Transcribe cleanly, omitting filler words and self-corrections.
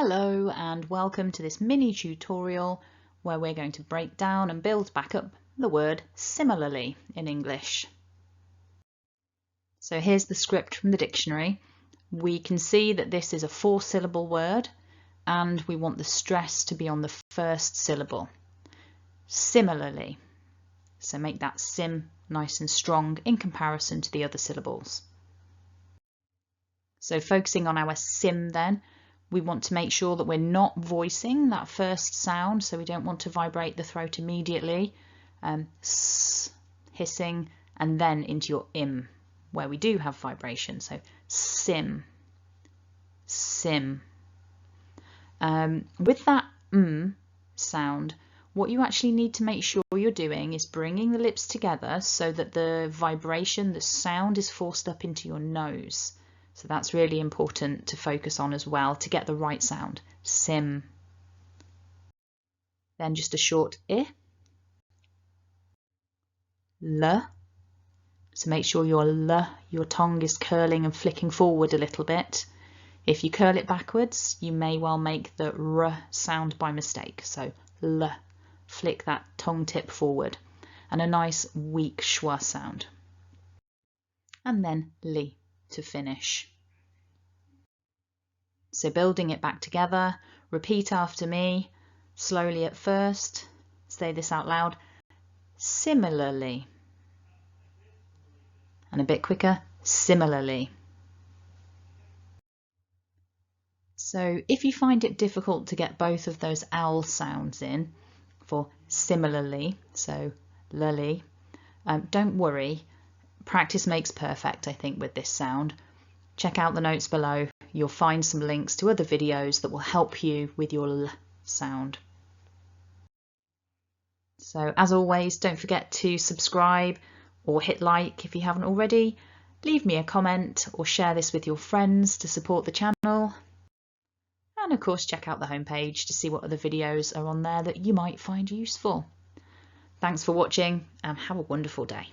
Hello and welcome to this mini tutorial where we're going to break down and build back up the word similarly in English. So here's the script from the dictionary. We can see that this is a 4-syllable word and we want the stress to be on the first syllable. Similarly. So make that sim nice and strong in comparison to the other syllables. So focusing on our sim then, we want to make sure that we're not voicing that first sound, so we don't want to vibrate the throat immediately. S, hissing, and then into your im, where we do have vibration. So sim, sim. With that sound, what you actually need to make sure you're doing is bringing the lips together so that the vibration, the sound is forced up into your nose. So that's really important to focus on as well to get the right sound. Sim. Then just a short I. L. So make sure your L, your tongue is curling and flicking forward a little bit. If you curl it backwards, you may well make the R sound by mistake. So L. Flick that tongue tip forward. And a nice weak schwa sound. And then Li to finish. So building it back together, repeat after me, slowly at first, say this out loud, similarly. And a bit quicker, similarly. So if you find it difficult to get both of those L sounds in for similarly, so lily, don't worry, practice makes perfect, I think, with this sound. Check out the notes below. You'll find some links to other videos that will help you with your L sound. So as always, don't forget to subscribe or hit like if you haven't already. Leave me a comment or share this with your friends to support the channel. And of course, check out the homepage to see what other videos are on there that you might find useful. Thanks for watching and have a wonderful day.